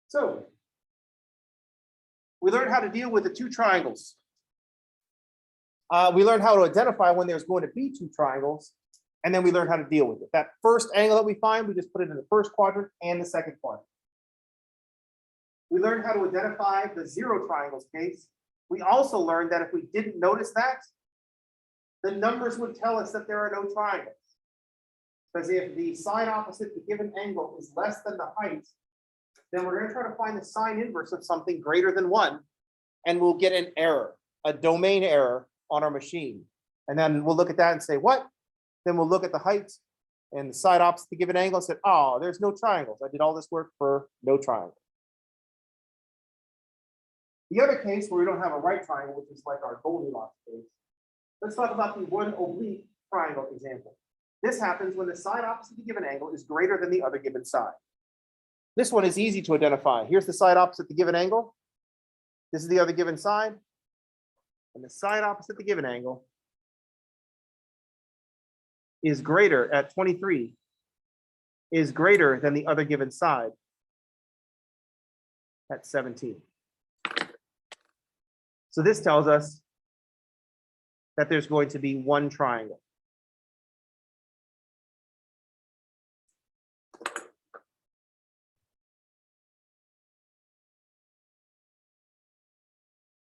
So we learned how to deal with the two triangles. We learned how to identify when there's going to be two triangles, and then we learned how to deal with it. That first angle that we find, we just put it in the first quadrant and the second quadrant. We learned how to identify the zero triangles case. We also learned that if we didn't notice that, the numbers would tell us that there are no triangles. Because if the side opposite the given angle is less than the height, then we're going to try to find the sine inverse of something greater than 1, and we'll get an error, a domain error on our machine. And then we'll look at that and say, what? Then we'll look at the height and the side opposite the given angle and say, oh, there's no triangles. I did all this work for no triangle. The other case where we don't have a right triangle, which is like our Goldilocks case, let's talk about the one oblique triangle example. This happens when the side opposite the given angle is greater than the other given side. This one is easy to identify. Here's the side opposite the given angle. This is the other given side. And the side opposite the given angle is greater at 23, is greater than the other given side at 17. So this tells us that there's going to be one triangle.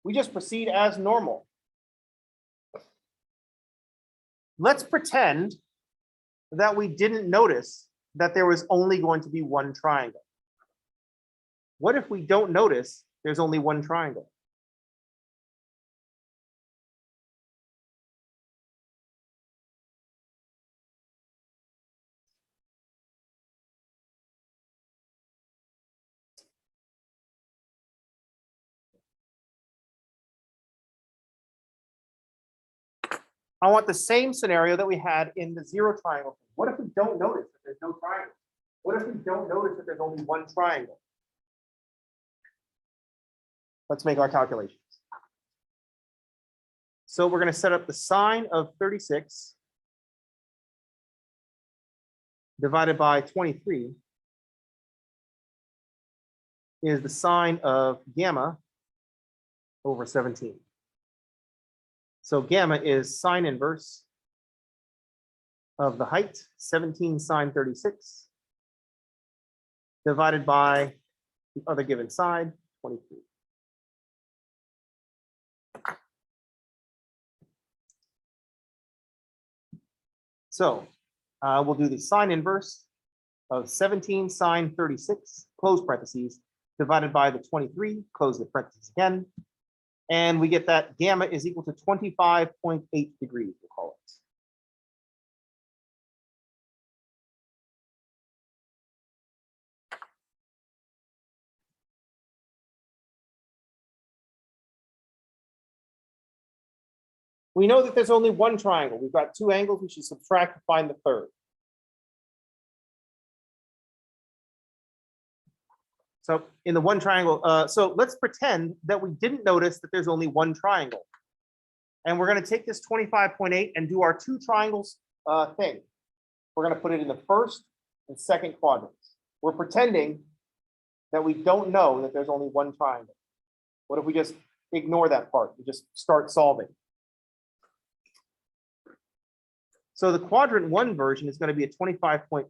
We just proceed as normal. Let's pretend that we didn't notice that there was only going to be one triangle. What if we don't notice there's only one triangle? I want the same scenario that we had in the zero triangle. What if we don't notice that there's no triangle? What if we don't notice that there's only one triangle? Let's make our calculations. So we're going to set up the sine of 36 divided by 23 is the sine of gamma over 17. So gamma is sine inverse of the height, 17 sine 36, divided by the other given side, 23. So we'll do the sine inverse of 17 sine 36, close parentheses, divided by the 23, close the parentheses again. And we get that gamma is equal to 25.8 degrees, we'll call it. We know that there's only one triangle. We've got two angles. We should subtract to find the third. So in the one triangle, so let's pretend that we didn't notice that there's only one triangle. And we're going to take this 25.8 and do our two triangles thing. We're going to put it in the first and second quadrants. We're pretending that we don't know that there's only one triangle. What if we just ignore that part? We just start solving. So the quadrant 1 version is going to be a 25.8.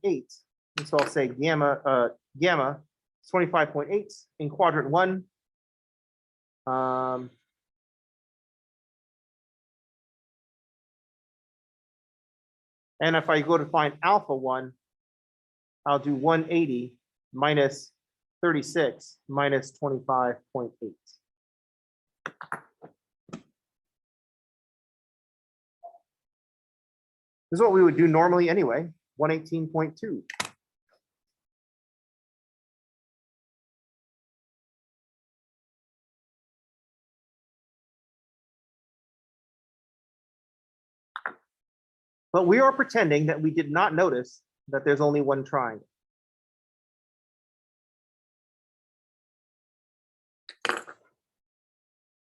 And so I'll say gamma 25.8 in quadrant 1. And if I go to find alpha 1, I'll do 180 minus 36 minus 25.8. This is what we would do normally anyway, 118.2. But we are pretending that we did not notice that there's only one triangle.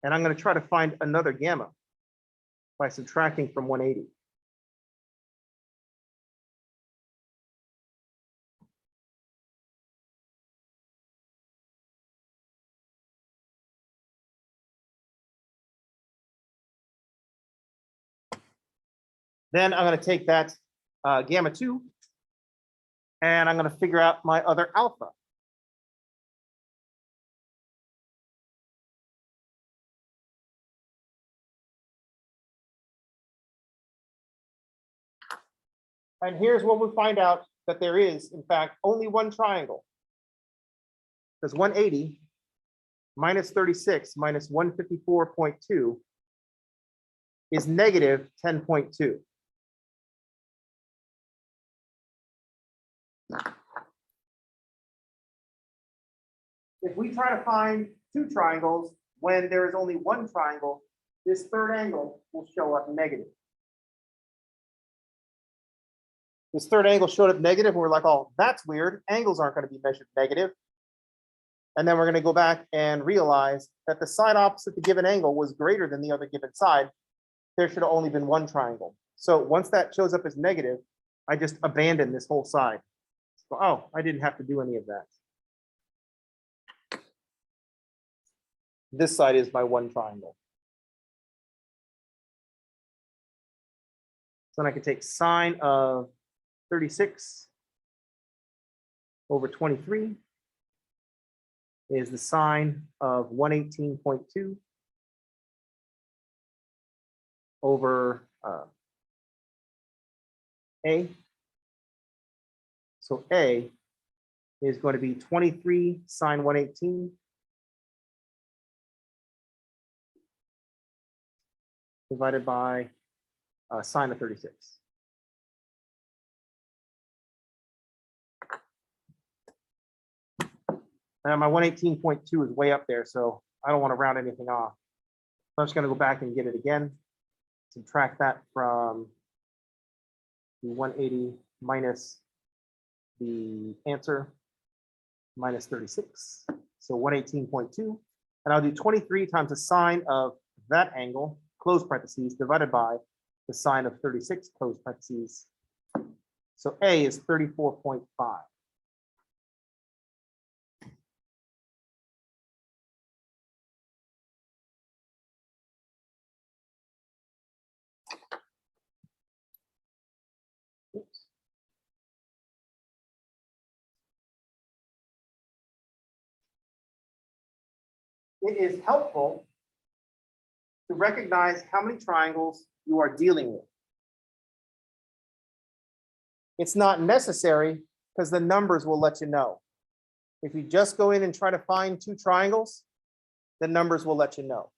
And I'm going to try to find another gamma by subtracting from 180. Then I'm going to take that gamma 2, and I'm going to figure out my other alpha. And here's what we find out, that there is, in fact, only one triangle. Because 180 minus 36 minus 154.2 is negative 10.2. If we try to find two triangles when there is only one triangle, this third angle will show up negative. This third angle showed up negative, and we're like, oh, that's weird. Angles aren't going to be measured negative. And then we're going to go back and realize that the side opposite the given angle was greater than the other given side. There should have only been one triangle. So once that shows up as negative, I just abandon this whole side. So, oh, I didn't have to do any of that. This side is my one triangle. So then I can take sine of 36 over 23 is the sine of 118.2 over A. So A is going to be 23 sine 118 divided by sine of 36. And my 118.2 is way up there, so I don't want to round anything off. So I'm just going to go back and get it again. Subtract that from the 180 minus the answer, minus 36. So 118.2. And I'll do 23 times the sine of that angle, close parentheses, divided by the sine of 36, close parentheses. So A is 34.5. It is helpful to recognize how many triangles you are dealing with. It's not necessary because the numbers will let you know. If you just go in and try to find two triangles, the numbers will let you know.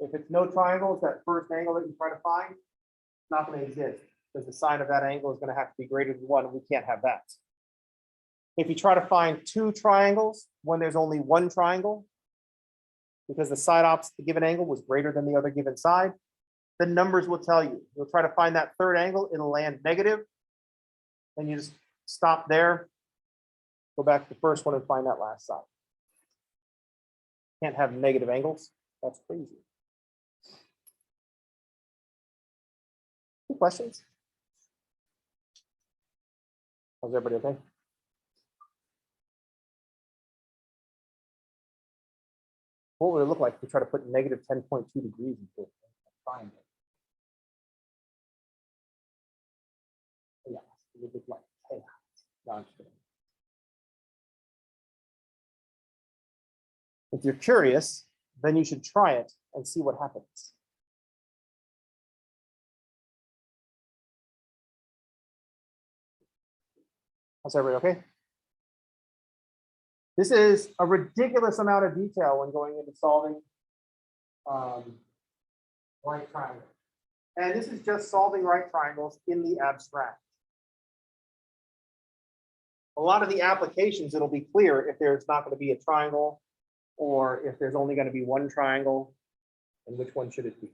If it's no triangles, that first angle that you try to find, it's not going to exist because the sine of that angle is going to have to be greater than 1, and we can't have that. If you try to find two triangles when there's only one triangle, because the side opposite the given angle was greater than the other given side, the numbers will tell you. You'll try to find that third angle, it'll land negative, and you just stop there, go back to the first one and find that last side. Can't have negative angles. That's crazy. Any questions? How's everybody okay? What would it look like if we try to put negative 10.2 degrees into a triangle? Yeah, it would look like chaos. No, I'm just kidding. If you're curious, then you should try it and see what happens. How's everybody okay? This is a ridiculous amount of detail when going into solving right triangles. And this is just solving right triangles in the abstract. A lot of the applications, it'll be clear if there's not going to be a triangle or if there's only going to be one triangle and which one should it be.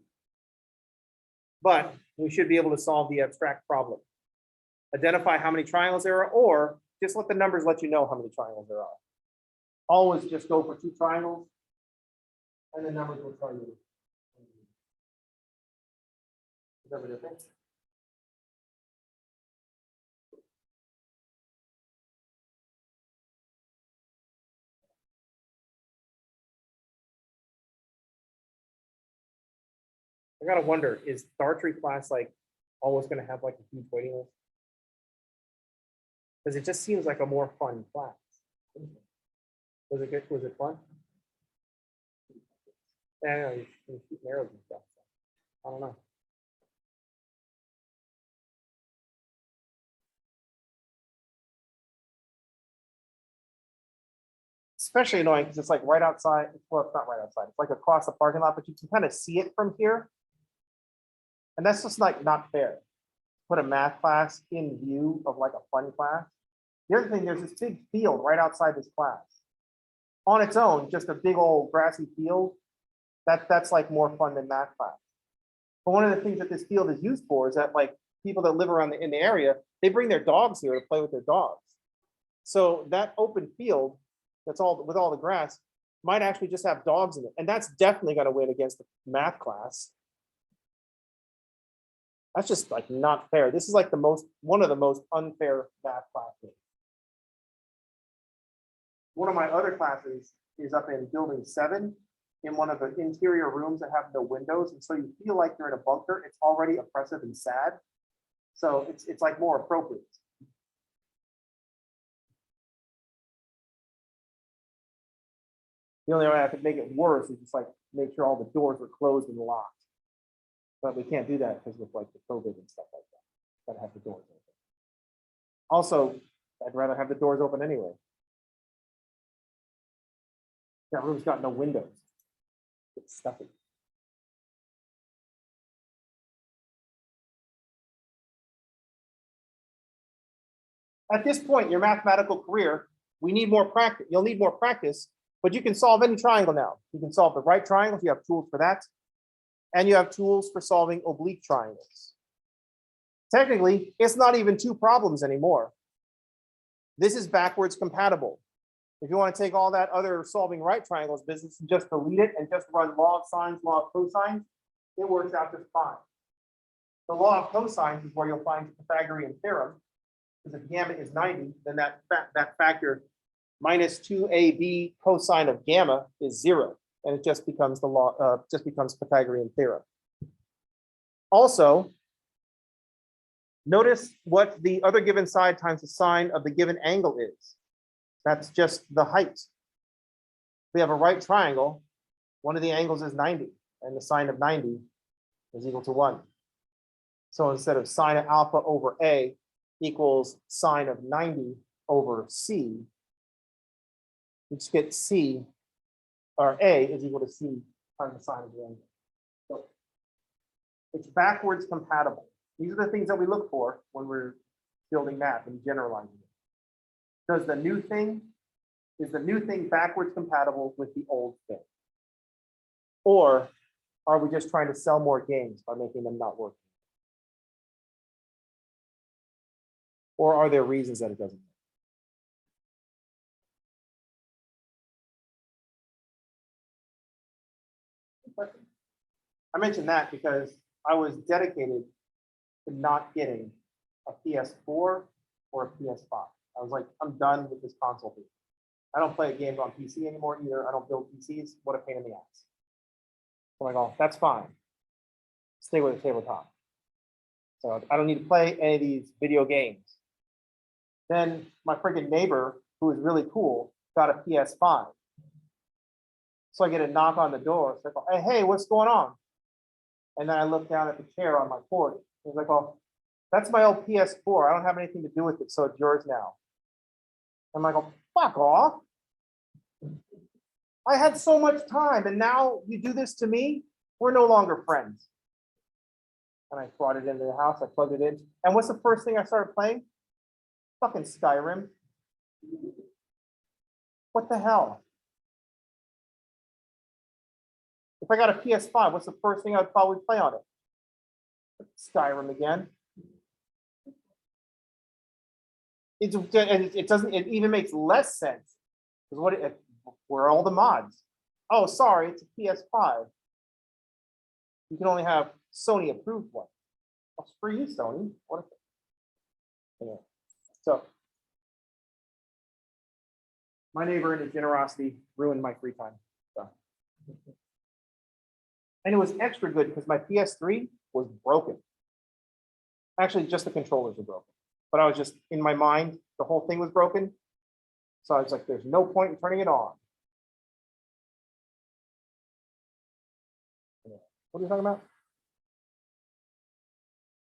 But we should be able to solve the abstract problem. Identify how many triangles there are, or just let the numbers let you know how many triangles there are. Always just go for two triangles and the numbers will tell you. Is everybody okay? I gotta wonder, is the archery class like always going to have like a huge waiting list? Because it just seems like a more fun class. Was it good? Was it fun? Yeah, you shoot arrows and stuff. I don't know. Especially annoying because it's like right outside. Well, it's not right outside. It's like across the parking lot, but you can kind of see it from here. And that's just like not fair. Put a math class in view of like a fun class. The other thing, there's this big field right outside this class. On its own, just a big old grassy field. That's like more fun than math class. But one of the things that this field is used for is that like people that live around in the area, they bring their dogs here to play with their dogs. So that open field that's all with all the grass might actually just have dogs in it. And that's definitely going to win against the math class. That's just like not fair. This is like one of the most unfair math classes. One of my other classes is up in building 7 in one of the interior rooms that have no windows. And so you feel like you're in a bunker. It's already oppressive and sad. So it's like more appropriate. The only way I could make it worse is just like make sure all the doors are closed and locked. But we can't do that because with like the COVID and stuff like that. Gotta have the doors open. Also, I'd rather have the doors open anyway. That room's got no windows. It's stuffy. At this point in your mathematical career, we need more practice. You'll need more practice, but you can solve any triangle now. You can solve the right triangles. You have tools for that. And you have tools for solving oblique triangles. Technically, it's not even 2 problems anymore. This is backwards compatible. If you want to take all that other solving right triangles business and just delete it and just run law of sines, law of cosines, it works out just fine. The law of cosines is where you'll find the Pythagorean theorem. Because if gamma is 90, then that factor minus 2ab cosine of gamma is 0. And it just becomes the law, just becomes Pythagorean theorem. Also, notice what the other given side times the sine of the given angle is. That's just the height. We have a right triangle. One of the angles is 90, and the sine of 90 is equal to 1. So instead of sine of alpha over A equals sine of 90 over C, we just get C, or A is equal to C times the sine of the angle. So it's backwards compatible. These are the things that we look for when we're building math and generalizing it. Is the new thing backwards compatible with the old thing? Or are we just trying to sell more games by making them not work? Or are there reasons that it doesn't work? I mentioned that because I was dedicated to not getting a PS4 or a PS5. I was like, I'm done with this console thing. I don't play games on PC anymore either. I don't build PCs. What a pain in the ass. I'm like, oh, that's fine. Stay with the tabletop. So I don't need to play any of these video games. Then my freaking neighbor, who is really cool, got a PS5. So I get a knock on the door. It's like, hey, what's going on? And then I look down at the chair on my porch. He's like, oh, that's my old PS4. I don't have anything to do with it, so it's yours now. I'm like, oh, fuck off. I had so much time, and now you do this to me? We're no longer friends. And I brought it into the house. I plugged it in. And what's the first thing I started playing? Fucking Skyrim. What the hell? If I got a PS5, what's the first thing I'd probably play on it? Skyrim again. It doesn't. It even makes less sense because where are all the mods? Oh, sorry, it's a PS5. You can only have Sony approved one. That's for you, Sony. What if? Anyway, so my neighbor and his generosity ruined my free time. So. And it was extra good because my PS3 was broken. Actually, just the controllers were broken. But I was just, in my mind, the whole thing was broken. So I was like, there's no point in turning it on. What are you talking about?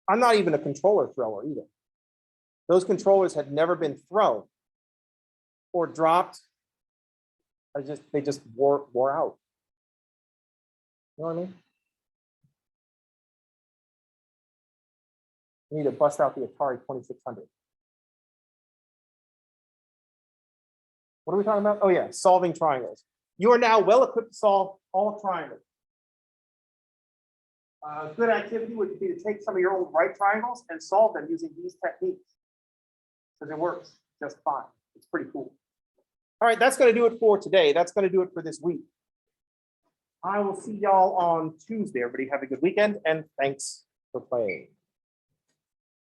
I'm not even a controller thrower either. Those controllers had never been thrown or dropped. They just wore out. You know what I mean? You need to bust out the Atari 2600. What are we talking about? Oh yeah, solving triangles. You are now well equipped to solve all triangles. Good activity would be to take some of your old right triangles and solve them using these techniques. Because it works just fine. It's pretty cool. All right, that's going to do it for today. That's going to do it for this week. I will see y'all on Tuesday. Everybody have a good weekend, and thanks for playing.